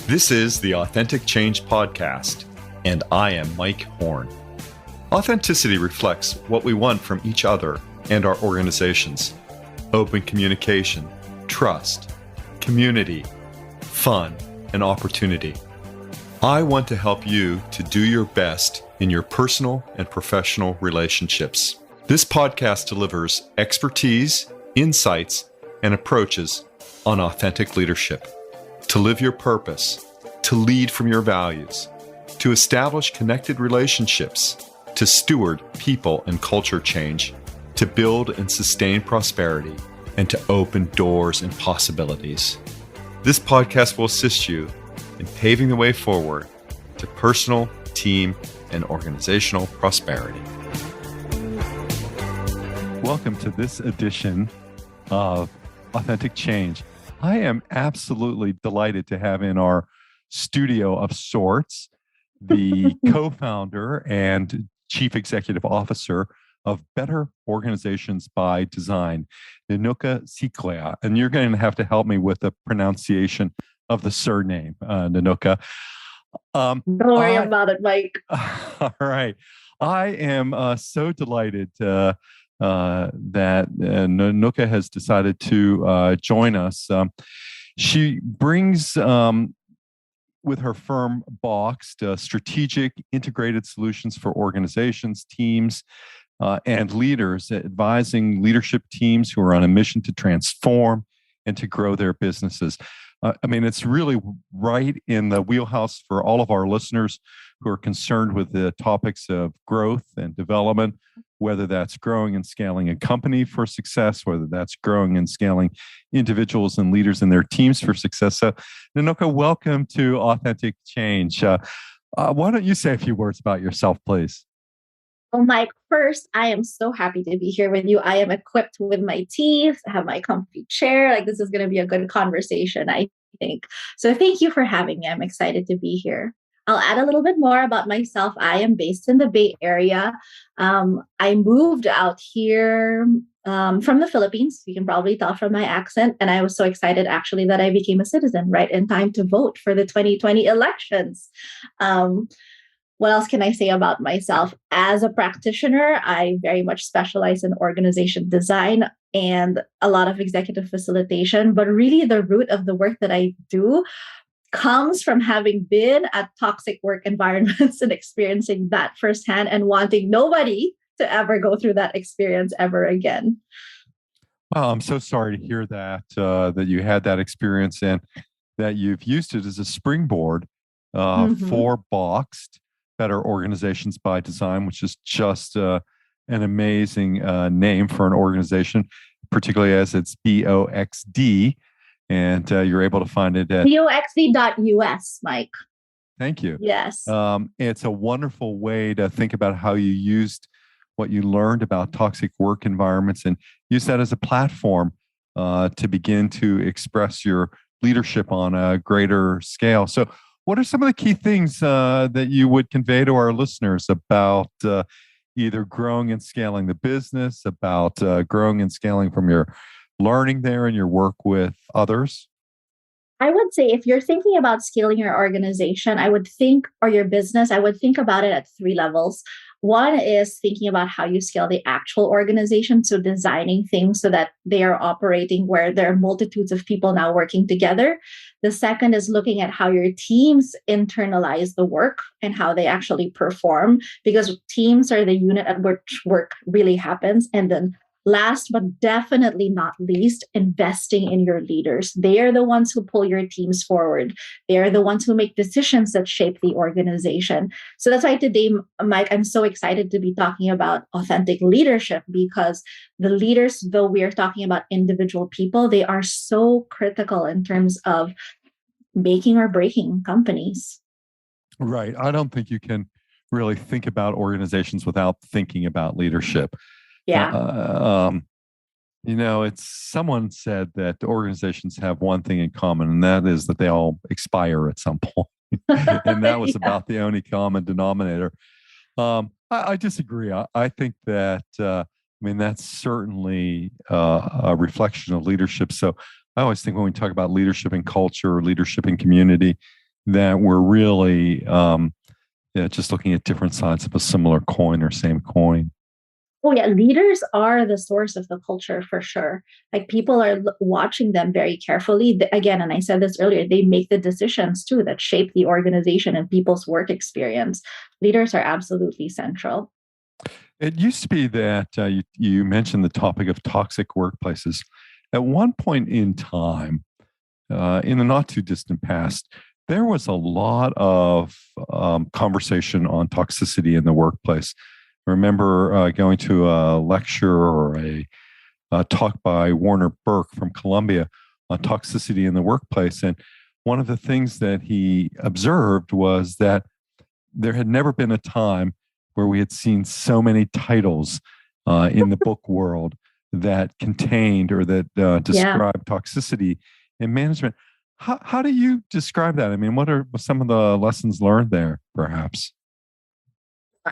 This is the Authentic Change Podcast, and I am Mike Horne. Authenticity reflects what we want from each other and our organizations: open communication, trust, community, fun, and opportunity. I want to help you to do your best in your personal and professional relationships. This podcast delivers expertise, insights, and approaches on authentic leadership, to live your purpose, to lead from your values, to establish connected relationships, to steward people and culture change, to build and sustain prosperity, and to open doors and possibilities. This podcast will assist you in paving the way forward to personal, team, and organizational prosperity. Welcome to this edition of Authentic Change. I am absolutely delighted to have in our studio of sorts the co-founder and chief executive officer of Better Organizations by Design, Nenuca Syquia. And you're going to have to help me with the pronunciation of the surname, Nenuca. Don't worry about it, Mike. All right. I am so delighted that Nenuca has decided to join us. She brings with her firm Boxed strategic integrated solutions for organizations, teams, and leaders, advising leadership teams who are on a mission to transform and to grow their businesses. It's really right in the wheelhouse for all of our listeners who are concerned with the topics of growth and development, whether that's growing and scaling a company for success, whether that's growing and scaling individuals and leaders in their teams for success. So, Nenuca, welcome to Authentic Change. Why don't you say a few words about yourself, please? Well, Mike, first, I am so happy to be here with you. I am equipped with my teeth, I have my comfy chair. This is going to be a good conversation, I think. So thank you for having me. I'm excited to be here. I'll add a little bit more about myself. I am based in the Bay Area. I moved out here from the Philippines. You can probably tell from my accent. And I was so excited, actually, that I became a citizen right in time to vote for the 2020 elections. What else can I say about myself? As a practitioner, I very much specialize in organization design and a lot of executive facilitation. But really, the root of the work that I do comes from having been at toxic work environments and experiencing that firsthand and wanting nobody to ever go through that experience ever again. Well, I'm so sorry to hear that, that you had that experience and that you've used it as a springboard for Boxed, Better Organizations by Design, which is just an amazing name for an organization, particularly as it's BOXD. And you're able to find it at boxd.us, Mike. Thank you. Yes. It's a wonderful way to think about how you used what you learned about toxic work environments and use that as a platform to begin to express your leadership on a greater scale. So what are some of the key things that you would convey to our listeners about either growing and scaling the business, about growing and scaling from your learning there and your work with others? I would say if you're thinking about scaling your organization, or your business, I would think about it at three levels. One is thinking about how you scale the actual organization. So designing things so that they are operating where there are multitudes of people now working together. The second is looking at how your teams internalize the work and how they actually perform, because teams are the unit at which work really happens. And then last but definitely not least, investing in your leaders. They are the ones who pull your teams forward. They are the ones who make decisions that shape the organization. So that's why today, Mike, I'm so excited to be talking about authentic leadership, because the leaders, though we are talking about individual people, they are so critical in terms of making or breaking companies. Right. I don't think you can really think about organizations without thinking about leadership. Yeah. Someone said that organizations have one thing in common, and that is that they all expire at some point. And that was about the only common denominator. I disagree. I think that, that's certainly a reflection of leadership. So I always think when we talk about leadership in culture or leadership in community, that we're really just looking at different sides of a similar coin or same coin? Oh yeah, leaders are the source of the culture for sure. Like people are watching them very carefully. Again, and I said this earlier, they make the decisions too that shape the organization and people's work experience. Leaders are absolutely central. It used to be that you mentioned the topic of toxic workplaces. At one point in time, in the not too distant past, there was a lot of conversation on toxicity in the workplace. I remember going to a lecture or a talk by Warner Burke from Columbia on toxicity in the workplace. And one of the things that he observed was that there had never been a time where we had seen so many titles in the book world that contained or that described toxicity in management. How do you describe that? I mean, what are some of the lessons learned there, perhaps?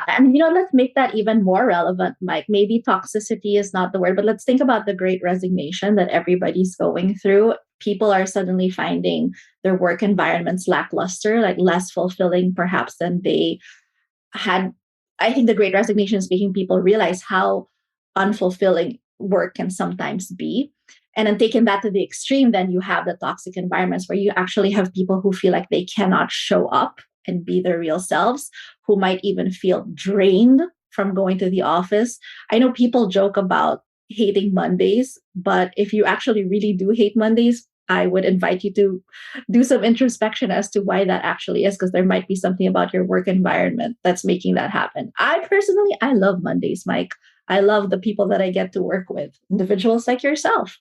And let's make that even more relevant, Mike. Maybe toxicity is not the word, but let's think about the great resignation that everybody's going through. People are suddenly finding their work environments lackluster, like less fulfilling perhaps than they had. I think the great resignation is making people realize how unfulfilling work can sometimes be. And then taking that to the extreme, then you have the toxic environments where you actually have people who feel like they cannot show up and be their real selves, who might even feel drained from going to the office. I know people joke about hating Mondays, but if you actually really do hate Mondays, I would invite you to do some introspection as to why that actually is, because there might be something about your work environment that's making that happen. I love Mondays, Mike. I love the people that I get to work with, individuals like yourself.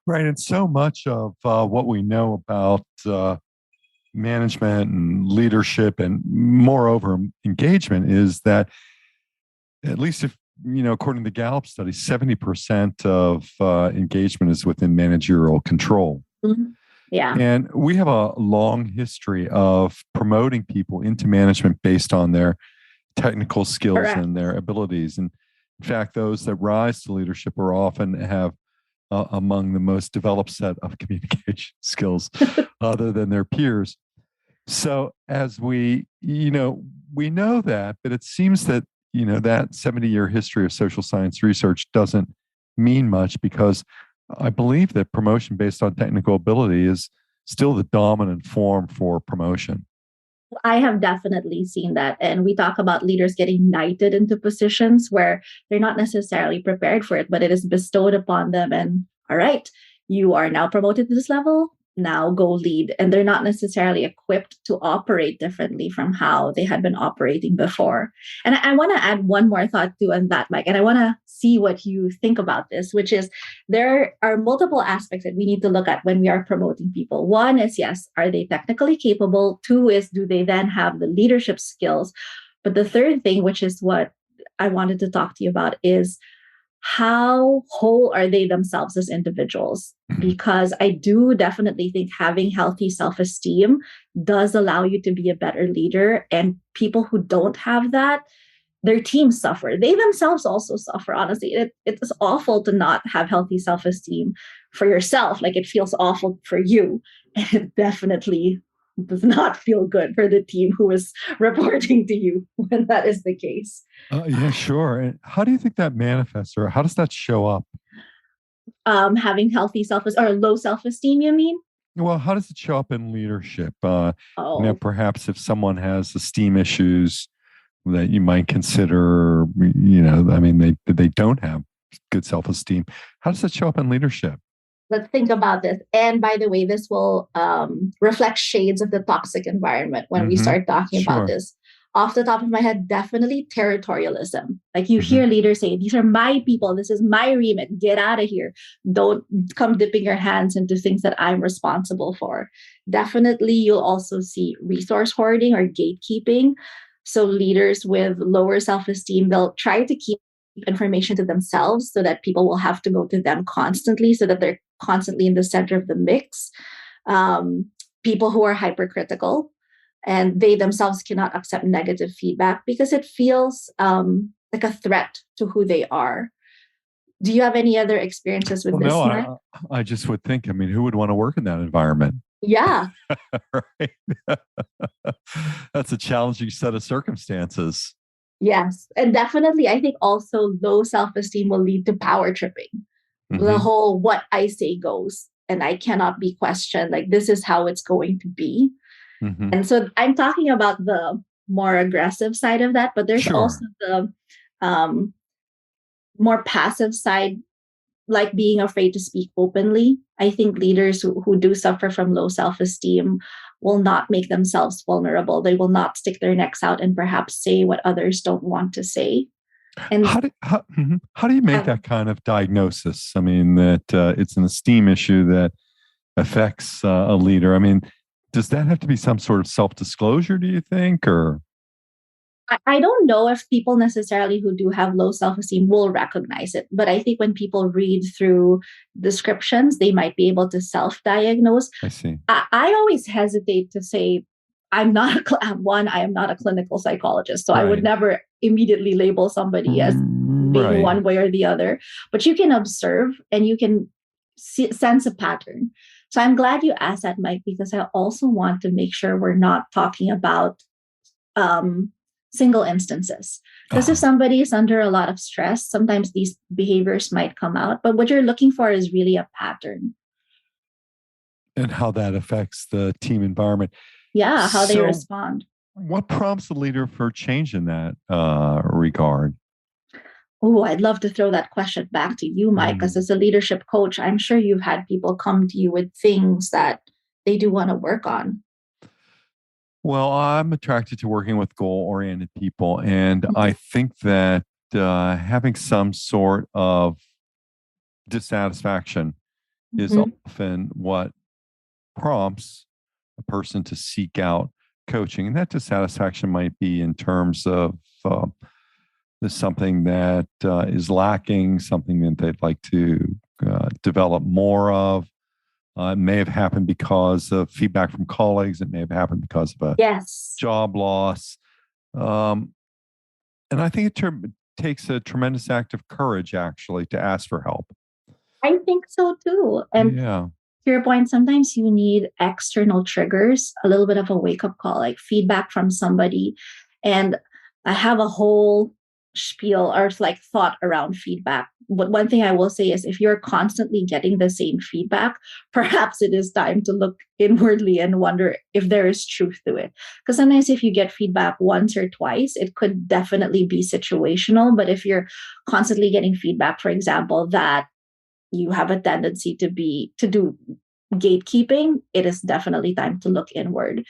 Right. And so much of what we know about management and leadership and moreover engagement is that, at least if, according to the Gallup study, 70% of engagement is within managerial control. Mm-hmm. Yeah. And we have a long history of promoting people into management based on their technical skills Correct. and their abilities. And in fact, those that rise to leadership are often have among the most developed set of communication skills other than their peers. So as we know that, but it seems that, that 70-year history of social science research doesn't mean much, because I believe that promotion based on technical ability is still the dominant form for promotion. I have definitely seen that. And we talk about leaders getting knighted into positions where they're not necessarily prepared for it, but it is bestowed upon them. And all right, you are now promoted to this level. Now go lead. And they're not necessarily equipped to operate differently from how they had been operating before. And I want to add one more thought too on that, Mike. And I want to see what you think about this, which is there are multiple aspects that we need to look at when we are promoting people. One is, yes, are they technically capable? Two is, do they then have the leadership skills? But the third thing, which is what I wanted to talk to you about, is how whole are they themselves as individuals? Because I do definitely think having healthy self-esteem does allow you to be a better leader. And people who don't have that, their teams suffer. They themselves also suffer, honestly. It is awful to not have healthy self-esteem for yourself. Like, it feels awful for you. And it definitely does not feel good for the team who is reporting to you when that is the case. Yeah, sure. And how do you think that manifests, or how does that show up? Having healthy self-esteem or low self-esteem, you mean? Well, how does it show up in leadership? Perhaps if someone has esteem issues that you might consider, they don't have good self-esteem. How does that show up in leadership? Let's think about this. And by the way, this will reflect shades of the toxic environment when we start talking about this. Off the top of my head, definitely territorialism. Like, you hear leaders say, these are my people. This is my remit. Get out of here. Don't come dipping your hands into things that I'm responsible for. Definitely, you'll also see resource hoarding or gatekeeping. So leaders with lower self-esteem, they'll try to keep information to themselves so that people will have to go to them constantly, so that they're constantly in the center of the mix. People who are hypercritical, and they themselves cannot accept negative feedback because it feels like a threat to who they are. Do you have any other experiences with this? No, I just would think, who would want to work in that environment? Yeah. Right. That's a challenging set of circumstances. Yes. And definitely, I think also low self-esteem will lead to power tripping. The Mm-hmm. whole what I say goes and I cannot be questioned. Like, this is how it's going to be. Mm-hmm. And so I'm talking about the more aggressive side of that, but there's Sure. also the um, more passive side, like being afraid to speak openly. I think leaders who do suffer from low self esteem will not make themselves vulnerable. They will not stick their necks out and perhaps say what others don't want to say. And How do you make that kind of diagnosis? I mean, that it's an esteem issue that affects a leader. I mean, does that have to be some sort of self-disclosure, do you think? Or I don't know if people necessarily who do have low self esteem will recognize it, but I think when people read through descriptions, they might be able to self diagnose. I see. I always hesitate to say, I'm not I am not a clinical psychologist. So I would Right. never immediately label somebody as being Right. one way or the other. But you can observe and you can sense a pattern. So I'm glad you asked that, Mike, because I also want to make sure we're not talking about um, single instances. Because if somebody is under a lot of stress, sometimes these behaviors might come out. But what you're looking for is really a pattern. And how that affects the team environment. Yeah, how they So respond. what prompts the leader for change in that regard? Oh, I'd love to throw that question back to you, Mike, because as a leadership coach, I'm sure you've had people come to you with things that they do want to work on. Well, I'm attracted to working with goal-oriented people, and I think that having some sort of dissatisfaction is Mhm. often what prompts a person to seek out coaching. And that dissatisfaction might be in terms of there's something that is lacking, something that they'd like to develop more of. It may have happened because of feedback from colleagues. It may have happened because of a Yes, job loss. Um, and I think it takes a tremendous act of courage, actually, to ask for help. I think so too. And Yeah. to your point, sometimes you need external triggers, a little bit of a wake up call, like feedback from somebody. And I have a whole spiel or like thought around feedback. But one thing I will say is if you're constantly getting the same feedback, perhaps it is time to look inwardly and wonder if there is truth to it. Because sometimes if you get feedback once or twice, it could definitely be situational. But if you're constantly getting feedback, for example, that you have a tendency to do gatekeeping, it is definitely time to look inward.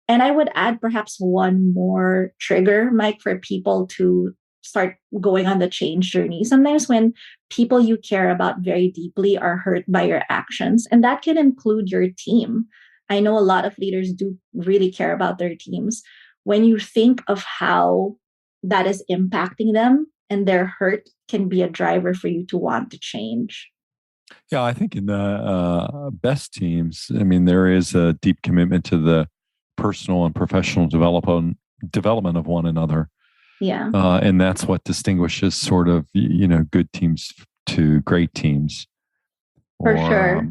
And I would add perhaps one more trigger, Mike, for people to start going on the change journey. Sometimes when people you care about very deeply are hurt by your actions, and that can include your team. I know a lot of leaders do really care about their teams. When you think of how that is impacting them and their hurt can be a driver for you to want to change. Yeah, I think in the best teams, I mean, there is a deep commitment to the personal and professional development of one another. Yeah. And that's what distinguishes sort of, good teams to great teams. For sure.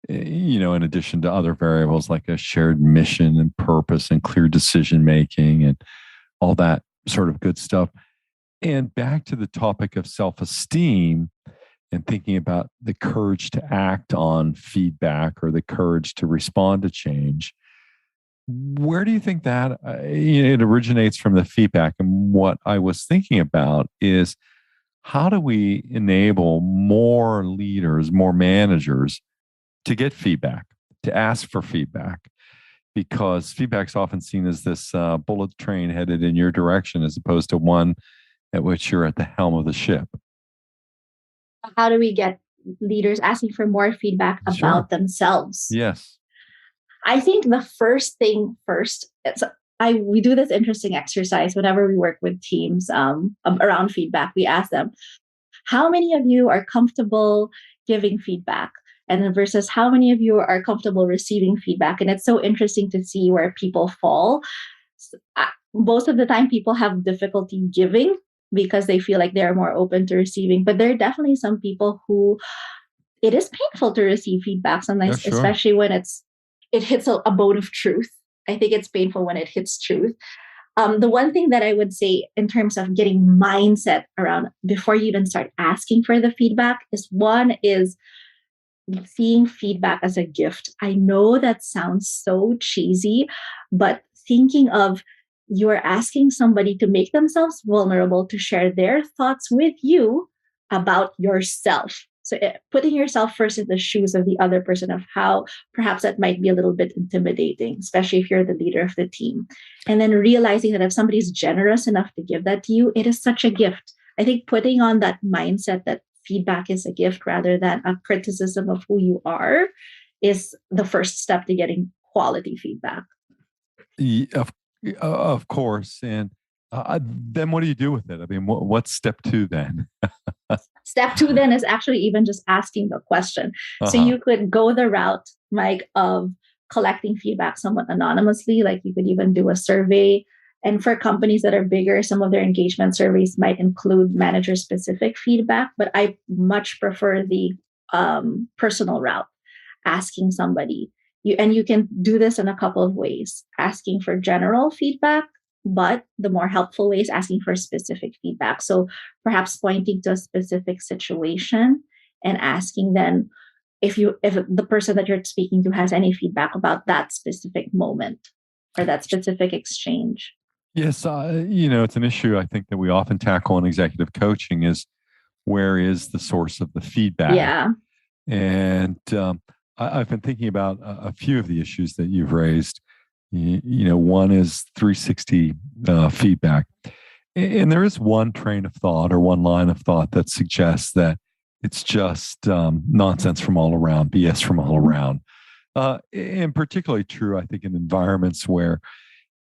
In addition to other variables like a shared mission and purpose and clear decision making and all that sort of good stuff. And back to the topic of self-esteem and thinking about the courage to act on feedback or the courage to respond to change. Where do you think that it originates from the feedback? And what I was thinking about is how do we enable more leaders, more managers to get feedback, to ask for feedback? Because feedback is often seen as this bullet train headed in your direction as opposed to one at which you're at the helm of the ship. How do we get leaders asking for more feedback about themselves? Yes. I think the first thing first, we do this interesting exercise whenever we work with teams around feedback. We ask them, how many of you are comfortable giving feedback? And then versus how many of you are comfortable receiving feedback? And it's so interesting to see where people fall. Most of the time, people have difficulty giving because they feel like they're more open to receiving. But there are definitely some people who it is painful to receive feedback sometimes, Yeah, sure. especially when it's it hits a bone of truth. I think it's painful when it hits truth. The one thing that I would say in terms of getting mindset around before you even start asking for the feedback is one is seeing feedback as a gift. I know that sounds so cheesy, but thinking of you're asking somebody to make themselves vulnerable to share their thoughts with you about yourself. So putting yourself first in the shoes of the other person of how perhaps that might be a little bit intimidating, especially if you're the leader of the team. And then realizing that if somebody's generous enough to give that to you, it is such a gift. I think putting on that mindset that feedback is a gift rather than a criticism of who you are is the first step to getting quality feedback. Of course. And then what do you do with it? I mean, what's step 2 then? Step 2 then is actually even just asking the question. So you could go the route, Mike, of collecting feedback somewhat anonymously. Like you could even do a survey. And for companies that are bigger, some of their engagement surveys might include manager-specific feedback. But I much prefer the personal route, asking somebody. You can do this in a couple of ways. Asking for general feedback, but the more helpful way is asking for specific feedback. So perhaps pointing to a specific situation and asking then if the person that you're speaking to has any feedback about that specific moment or that specific exchange. Yes, it's an issue I think that we often tackle in executive coaching is where is the source of the feedback? Yeah. And I've been thinking about a few of the issues that you've raised. One is 360 feedback. And there is one train of thought or one line of thought that suggests that it's just nonsense from all around, BS from all around. And particularly true, I think, in environments where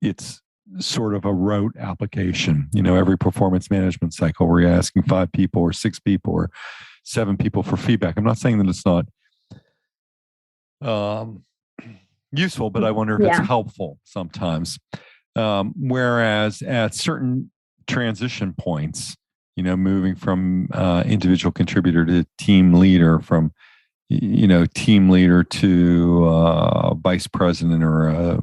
it's sort of a rote application. Every performance management cycle where you're asking 5 people or 6 people or 7 people for feedback. I'm not saying that it's not useful, but I wonder if it's helpful sometimes. Whereas at certain transition points, moving from individual contributor to team leader, from team leader to vice president or a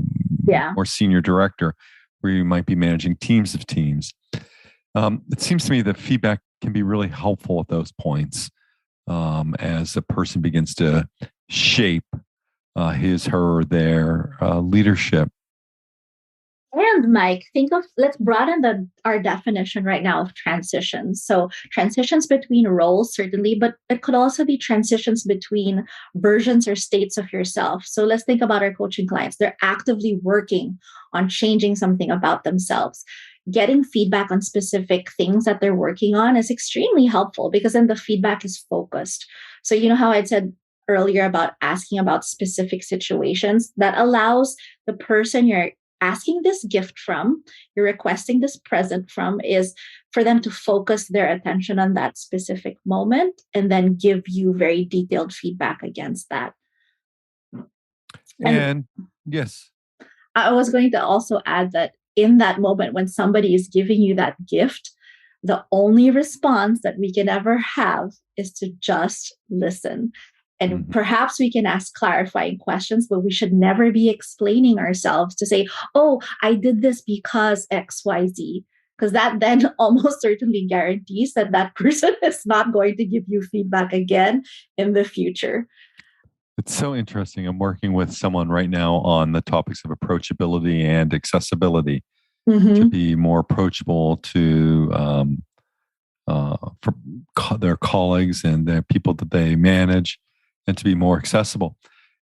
more senior director, where you might be managing teams of teams. It seems to me that feedback can be really helpful at those points as a person begins to shape his, her, or their leadership. And Mike, let's broaden our definition right now of transitions. So transitions between roles, certainly, but it could also be transitions between versions or states of yourself. So let's think about our coaching clients. They're actively working on changing something about themselves. Getting feedback on specific things that they're working on is extremely helpful because then the feedback is focused. So you know how I said earlier about asking about specific situations? That allows the person you're asking this gift from, you're requesting this present from, is for them to focus their attention on that specific moment and then give you very detailed feedback against that. And yes, I was going to also add that in that moment when somebody is giving you that gift, the only response that we can ever have is to just listen. And perhaps we can ask clarifying questions, but we should never be explaining ourselves to say, oh, I did this because XYZ, because that then almost certainly guarantees that that person is not going to give you feedback again in the future. It's so interesting. I'm working with someone right now on the topics of approachability and accessibility to be more approachable to for their colleagues and the people that they manage, and to be more accessible.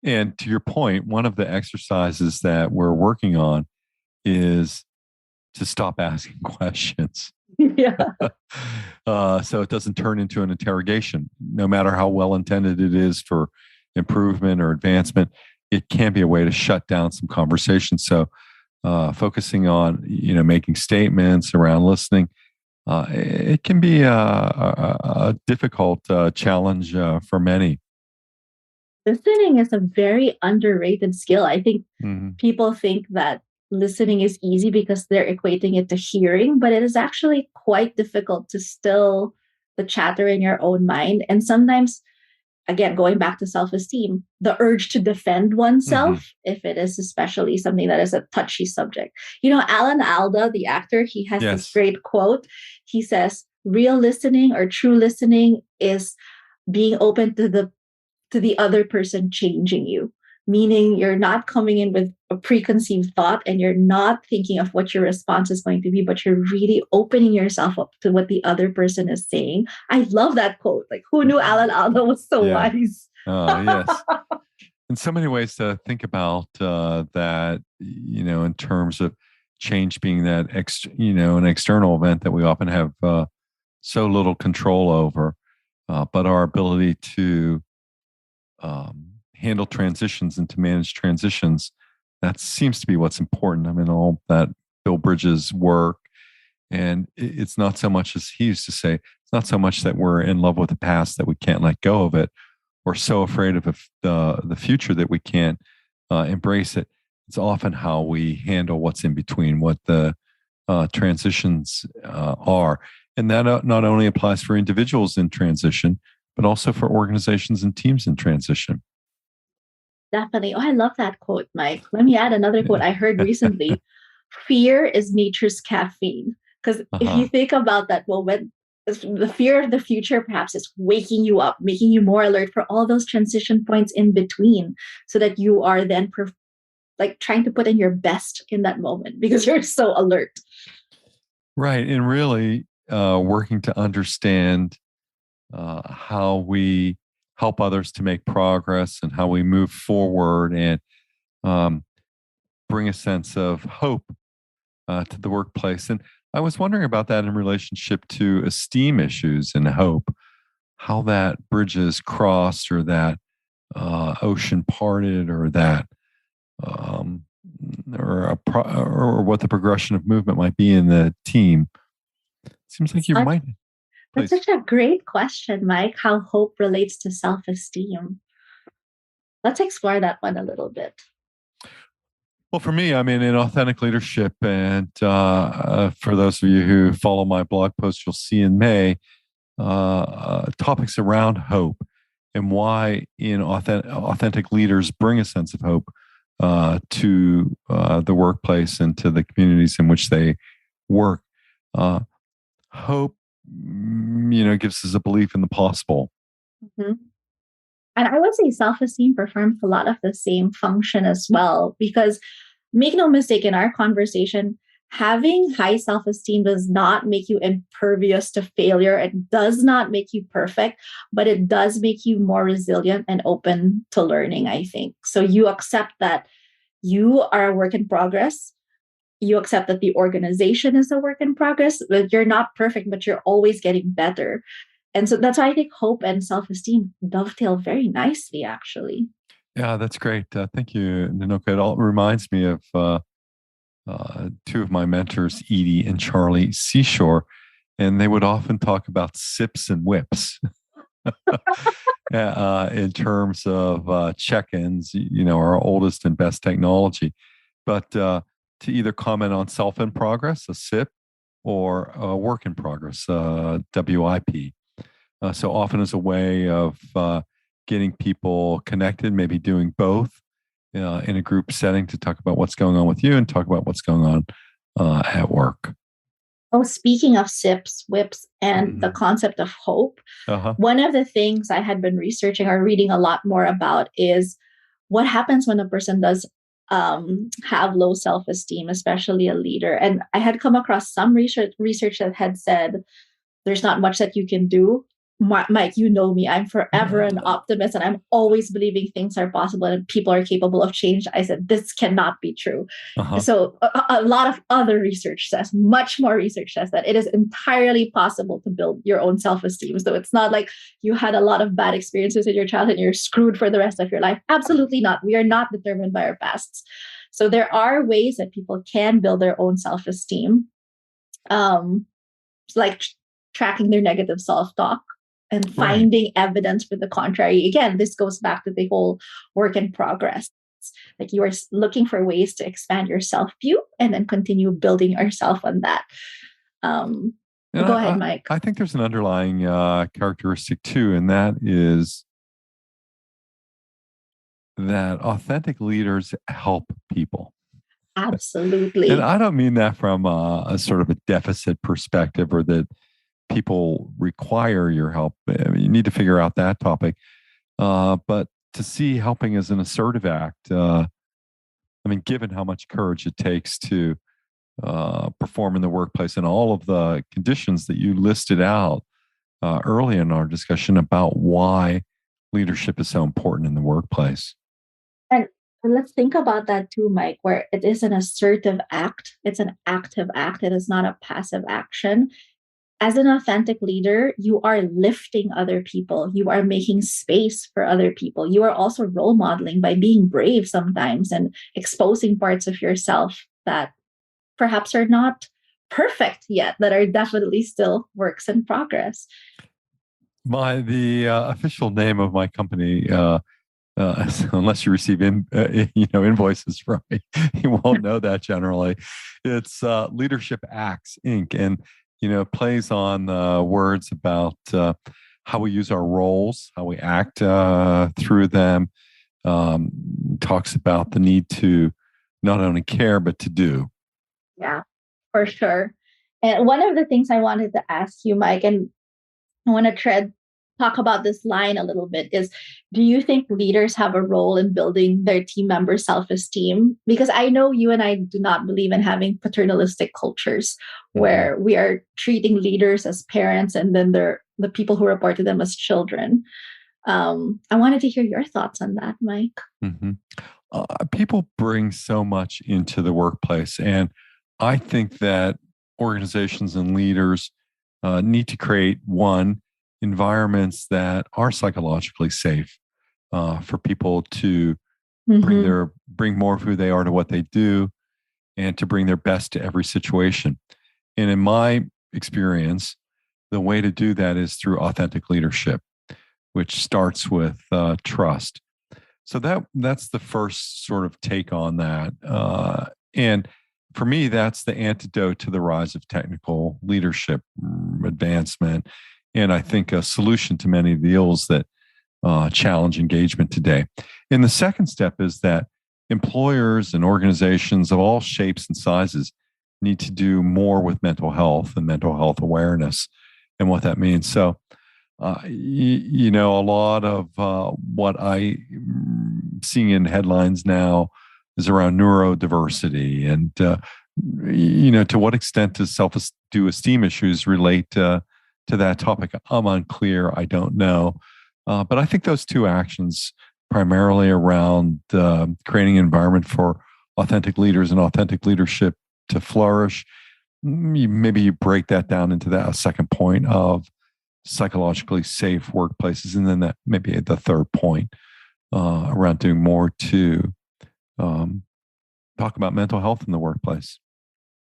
And to your point, one of the exercises that we're working on is to stop asking questions. Yeah. So it doesn't turn into an interrogation. No matter how well intended it is for improvement or advancement, it can be a way to shut down some conversation. So focusing on, making statements around listening, it can be a difficult challenge for many. Listening is a very underrated skill. I think people think that listening is easy because they're equating it to hearing, but it is actually quite difficult to still the chatter in your own mind. And sometimes again, going back to self-esteem, the urge to defend oneself, if it is especially something that is a touchy subject. Alan Alda, the actor, he has this Yes. great quote. He says, real listening or true listening is being open to the other person changing you, meaning you're not coming in with a preconceived thought and you're not thinking of what your response is going to be, but you're really opening yourself up to what the other person is saying. I love that quote. Like, who knew Alan Alda was so Yeah. wise? Yes. In so many ways to think about that, in terms of change being that an external event that we often have so little control over, but our ability to handle transitions and to manage transitions, that seems to be what's important. I mean, all that Bill Bridges' work, and it's not so much, as he used to say, it's not so much that we're in love with the past that we can't let go of it, or so afraid of the future that we can't embrace it. It's often how we handle what's in between, what the transitions are. And that not only applies for individuals in transition, but also for organizations and teams in transition. Definitely. Oh, I love that quote, Mike. Let me add another quote I heard recently. Fear is nature's caffeine. Because if you think about that, well, when the fear of the future perhaps is waking you up, making you more alert for all those transition points in between, so that you are then trying to put in your best in that moment because you're so alert. Right. And really working to understand how we help others to make progress and how we move forward and bring a sense of hope to the workplace. And I was wondering about that in relationship to esteem issues and hope, how that bridges crossed, or that ocean parted, or that or what the progression of movement might be in the team. Seems like you might. That's such a great question, Mike, how hope relates to self-esteem. Let's explore that one a little bit. Well, for me, I mean, in authentic leadership, and for those of you who follow my blog post, you'll see in May topics around hope and why in authentic leaders bring a sense of hope to the workplace and to the communities in which they work. Hope, gives us a belief in the possible. Mm-hmm. And I would say self-esteem performs a lot of the same function as well, because make no mistake, in our conversation, having high self-esteem does not make you impervious to failure. It does not make you perfect, but it does make you more resilient and open to learning, I think. So you accept that you are a work in progress. You accept that the organization is a work in progress, that you're not perfect, but you're always getting better. And so that's why I think hope and self-esteem dovetail very nicely, actually. Yeah, that's great. Thank you, Nenuca. It all reminds me of two of my mentors, Edie and Charlie Seashore, and they would often talk about sips and whips in terms of check-ins, our oldest and best technology. But to either comment on self in progress, a SIP, or a work in progress, WIP. So often as a way of getting people connected, maybe doing both in a group setting, to talk about what's going on with you and talk about what's going on at work. Oh, speaking of SIPs, WIPs, and the concept of hope, one of the things I had been researching or reading a lot more about is what happens when a person does have low self-esteem, especially a leader. And I had come across some research that had said there's not much that you can do. Mike, you know me, I'm forever an optimist, and I'm always believing things are possible and people are capable of change. I said, this cannot be true. So a lot of other research says, much more research says, that it is entirely possible to build your own self-esteem. So it's not like you had a lot of bad experiences in your childhood and you're screwed for the rest of your life. Absolutely not. We are not determined by our pasts. So there are ways that people can build their own self-esteem, like tracking their negative self-talk and finding evidence for the contrary. Again, this goes back to the whole work in progress. Like, you are looking for ways to expand your self-view and then continue building yourself on that. Go ahead, Mike. I think there's an underlying characteristic too, and that is that authentic leaders help people. Absolutely. And I don't mean that from a sort of a deficit perspective or that people require your help. I mean, you need to figure out that topic. But to see helping as an assertive act, I mean, given how much courage it takes to perform in the workplace and all of the conditions that you listed out early in our discussion about why leadership is so important in the workplace. And let's think about that too, Mike, where it is an assertive act. It's an active act. It is not a passive action. As an authentic leader, you are lifting other people. You are making space for other people. You are also role modeling by being brave sometimes and exposing parts of yourself that perhaps are not perfect yet, that are definitely still works in progress. The official name of my company, unless you receive invoices from me, you won't know that generally. It's Leadership Acts Inc. And plays on words about how we use our roles, how we act through them. Talks about the need to not only care but to do. Yeah, for sure. And one of the things I wanted to ask you, Mike, and I want to talk about this line a little bit is, do you think leaders have a role in building their team members' self-esteem? Because I know you and I do not believe in having paternalistic cultures where we are treating leaders as parents and then they're the people who report to them as children. I wanted to hear your thoughts on that, Mike. Mm-hmm. People bring so much into the workplace, and I think that organizations and leaders need to create environments that are psychologically safe for people to bring more of who they are to what they do and to bring their best to every situation. And in my experience, the way to do that is through authentic leadership, which starts with trust. So that's the first sort of take on that. And for me, that's the antidote to the rise of technical leadership advancement. And I think a solution to many of the ills that challenge engagement today. And the second step is that employers and organizations of all shapes and sizes need to do more with mental health and mental health awareness and what that means. So, a lot of what I'm seeing in headlines now is around neurodiversity and, to what extent do esteem issues relate to that topic? I'm unclear. I don't know. But I think those two actions, primarily around creating an environment for authentic leaders and authentic leadership to flourish, maybe you break that down into a second point of psychologically safe workplaces. And then that maybe the third point around doing more to talk about mental health in the workplace.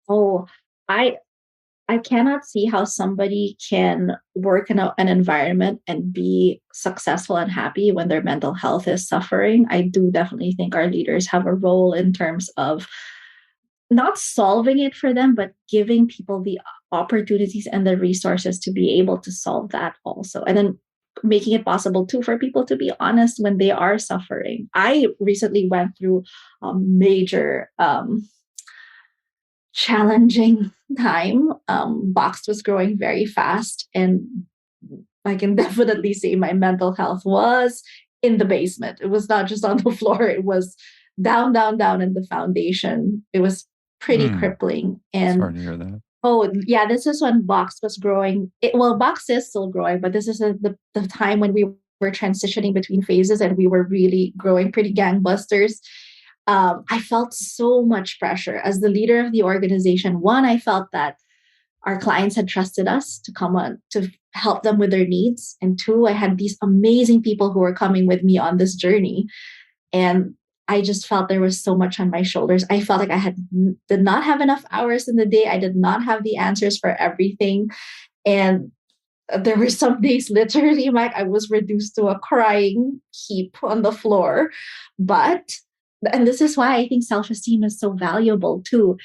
Oh, I cannot see how somebody can work in an environment and be successful and happy when their mental health is suffering. I do definitely think our leaders have a role in terms of not solving it for them, but giving people the opportunities and the resources to be able to solve that also. And then making it possible too for people to be honest when they are suffering. I recently went through a major challenging time. Box was growing very fast, and I can definitely say my mental health was in the basement. It was not just on the floor. It was down, down, down in the foundation. It was pretty crippling. And sorry to hear that. Oh, yeah, this is when Box was growing. Box is still growing, but this is the time when we were transitioning between phases and we were really growing pretty gangbusters. I felt so much pressure as the leader of the organization. One, I felt that our clients had trusted us to come on to help them with their needs. And two, I had these amazing people who were coming with me on this journey. And I just felt there was so much on my shoulders. I felt like I did not have enough hours in the day. I did not have the answers for everything. And there were some days, literally, Mike, I was reduced to a crying heap on the floor. And this is why I think self-esteem is so valuable too.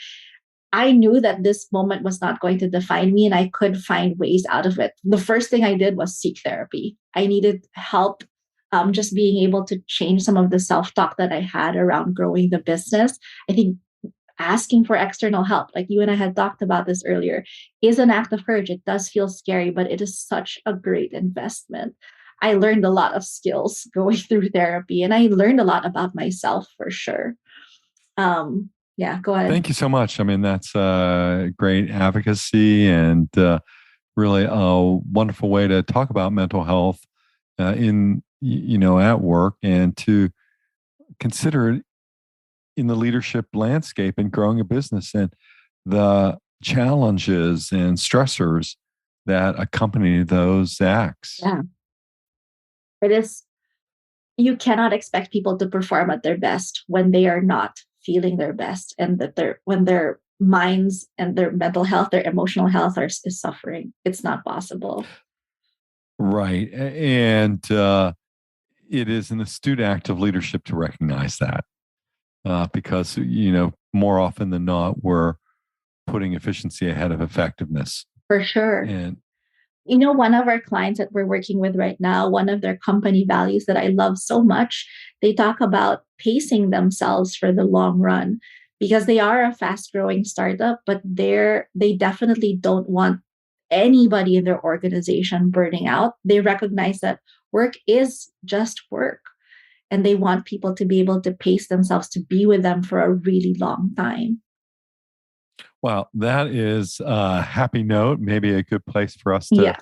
I knew that this moment was not going to define me and I could find ways out of it. The first thing I did was seek therapy. I needed help just being able to change some of the self-talk that I had around growing the business. I think asking for external help, like you and I had talked about this earlier, is an act of courage. It does feel scary, but it is such a great investment. I learned a lot of skills going through therapy, and I learned a lot about myself for sure. Yeah, go ahead. Thank you so much. I mean, that's great advocacy and really a wonderful way to talk about mental health at work, and to consider it in the leadership landscape and growing a business, and the challenges and stressors that accompany those acts. Yeah. It is, you cannot expect people to perform at their best when they are not feeling their best, and that when their minds and their mental health, their emotional health is suffering. It's not possible. Right. And it is an astute act of leadership to recognize that. Because, more often than not, we're putting efficiency ahead of effectiveness. For sure. And, one of our clients that we're working with right now, one of their company values that I love so much, they talk about pacing themselves for the long run, because they are a fast-growing startup, but they definitely don't want anybody in their organization burning out. They recognize that work is just work, and they want people to be able to pace themselves to be with them for a really long time. Well, that is a happy note, maybe a good place for us to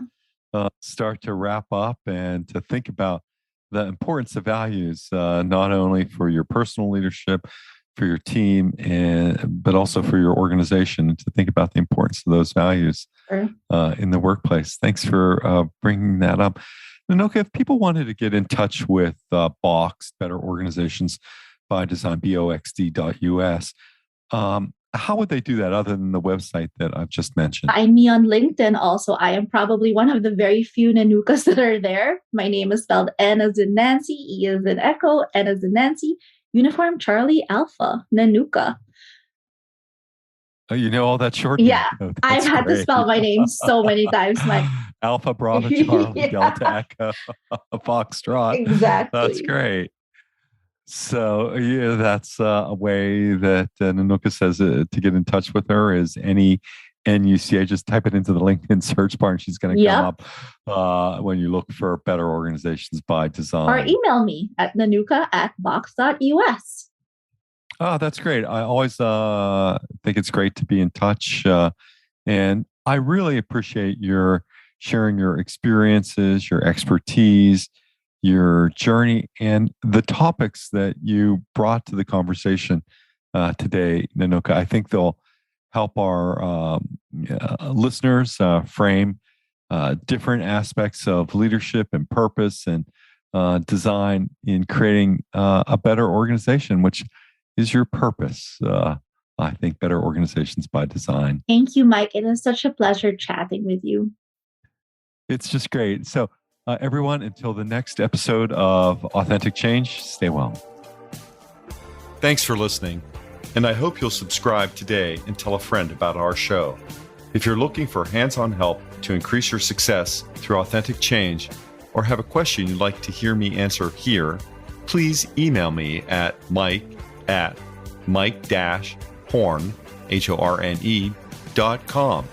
start to wrap up and to think about the importance of values, not only for your personal leadership, for your team, but also for your organization, and to think about the importance of those values in the workplace. Thanks for bringing that up. Nenuca, if people wanted to get in touch with BOX, Better Organizations by Design, BOXD.us, how would they do that other than the website that I've just mentioned? Find me on LinkedIn also. I am probably one of the very few Nenucas that are there. My name is spelled N as in Nancy, E as in Echo, N as in Nancy, Uniform Charlie Alpha, Nenuca. Oh, you know all that short? Yeah, I've had to spell my name so many times. Alpha, Bravo, Charlie, Delta, Echo, Foxtrot. Exactly. That's great. So that's a way that Nenuca says to get in touch with her is NUCA. Just type it into the LinkedIn search bar and she's going to come up when you look for Better Organizations by Design. Or email me at nenuca@box.us. Oh, that's great. I always think it's great to be in touch. And I really appreciate your sharing your experiences, your expertise, your journey, and the topics that you brought to the conversation today, Nenuca. I think they'll help our listeners frame different aspects of leadership and purpose and design in creating a better organization, which is your purpose. I think Better Organizations by Design. Thank you, Mike. It is such a pleasure chatting with you. It's just great. So everyone, until the next episode of Authentic Change, stay well. Thanks for listening, and I hope you'll subscribe today and tell a friend about our show. If you're looking for hands-on help to increase your success through authentic change, or have a question you'd like to hear me answer here, please email me at mike@mike-horne.com.